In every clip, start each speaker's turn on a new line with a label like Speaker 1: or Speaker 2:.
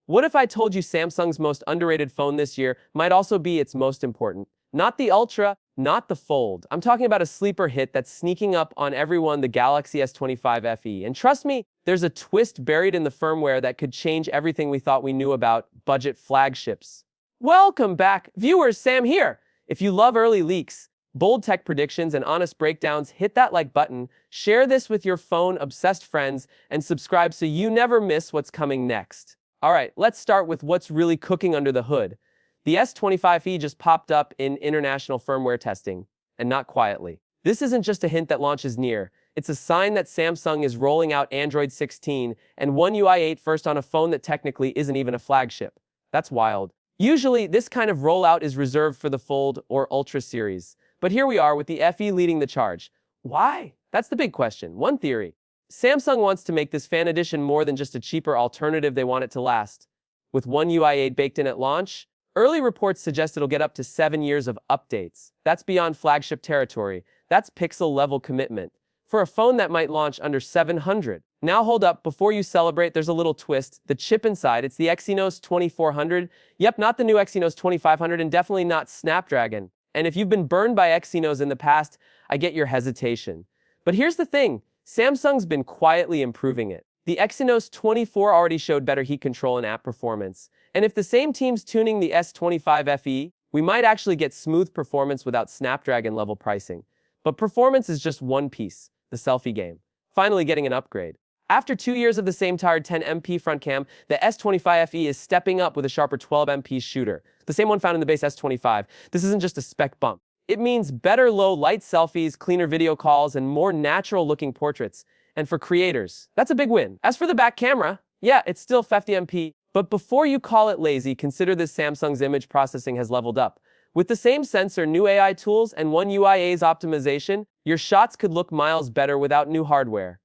Speaker 1: What if I told you Samsung's most underrated phone this year might also be its most important? Not the Ultra, not the Fold. I'm talking about a sleeper hit that's sneaking up on everyone, the Galaxy S25 FE. And trust me, there's a twist buried in the firmware that could change everything we thought we knew about budget flagships. Welcome back, viewers, Sam here. If you love early leaks, bold tech predictions, and honest breakdowns, hit that like button, share this with your phone-obsessed friends, and subscribe so you never miss what's coming next. All right, let's start with what's really cooking under the hood. The S25 FE just popped up in international firmware testing, and not quietly. This isn't just a hint that launch is near. It's a sign that Samsung is rolling out Android 16 and One UI 8 first on a phone that technically isn't even a flagship. That's wild. Usually, this kind of rollout is reserved for the Fold or Ultra series. But here we are with the FE leading the charge. Why? That's the big question. One theory: Samsung wants to make this fan edition more than just a cheaper alternative. They want it to last. With One UI 8 baked in at launch, early reports suggest it'll get up to 7 years of updates. That's beyond flagship territory. That's pixel-level commitment for a phone that might launch under $700. Now hold up, before you celebrate, there's a little twist. The chip inside, it's the Exynos 2400. Yep, not the new Exynos 2500, and definitely not Snapdragon. And if you've been burned by Exynos in the past, I get your hesitation. But here's the thing. Samsung's been quietly improving it. The Exynos 24 already showed better heat control and app performance. And if the same team's tuning the S25 FE, we might actually get smooth performance without Snapdragon-level pricing. But performance is just one piece, the selfie game. Finally getting an upgrade. After 2 years of the same tired 10MP front cam, the S25 FE is stepping up with a sharper 12MP shooter, the same one found in the base S25. This isn't just a spec bump. It means better low-light selfies, cleaner video calls, and more natural-looking portraits. And for creators, that's a big win. As for the back camera, yeah, it's still 50MP. But before you call it lazy, consider this: Samsung's image processing has leveled up. With the same sensor, new AI tools, and One UI's optimization, your shots could look miles better without new hardware.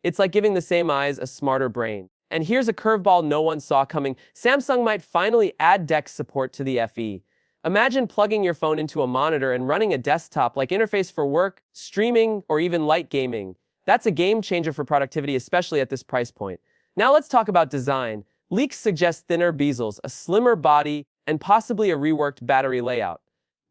Speaker 1: It's like giving the same eyes a smarter brain. And here's a curveball no one saw coming. Samsung might finally add DeX support to the FE. Imagine plugging your phone into a monitor and running a desktop-like interface for work, streaming, or even light gaming. That's a game changer for productivity, especially at this price point. Now let's talk about design. Leaks suggest thinner bezels, a slimmer body, and possibly a reworked battery layout.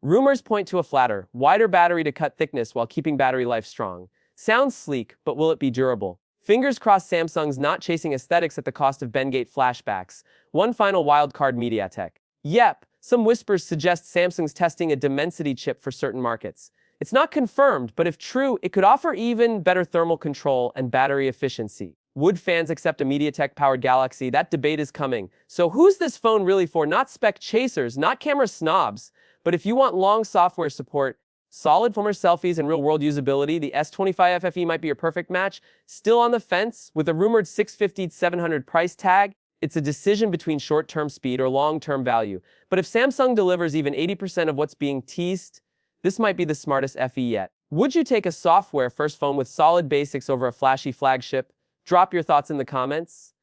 Speaker 1: Rumors point to a flatter, wider battery to cut thickness while keeping battery life strong. Sounds sleek, but will it be durable? Fingers crossed Samsung's not chasing aesthetics at the cost of Bengate flashbacks. One final wildcard: MediaTek. Yep, some whispers suggest Samsung's testing a Dimensity chip for certain markets. It's not confirmed, but if true, it could offer even better thermal control and battery efficiency. Would fans accept a MediaTek-powered Galaxy? That debate is coming. So who's this phone really for? Not spec chasers, not camera snobs, but if you want long software support, solid former selfies, and real-world usability, the S25 FE might be your perfect match. Still on the fence? With a rumored $650-$700 price tag, it's a decision between short-term speed or long-term value. But if Samsung delivers even 80% of what's being teased, this might be the smartest FE yet. Would you take a software-first phone with solid basics over a flashy flagship? Drop your thoughts in the comments.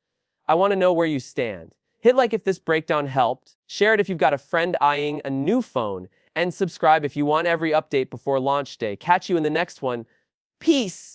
Speaker 1: I want to know where you stand. Hit like if this breakdown helped, share it if you've got a friend eyeing a new phone, and subscribe if you want every update before launch day. Catch you in the next one. Peace!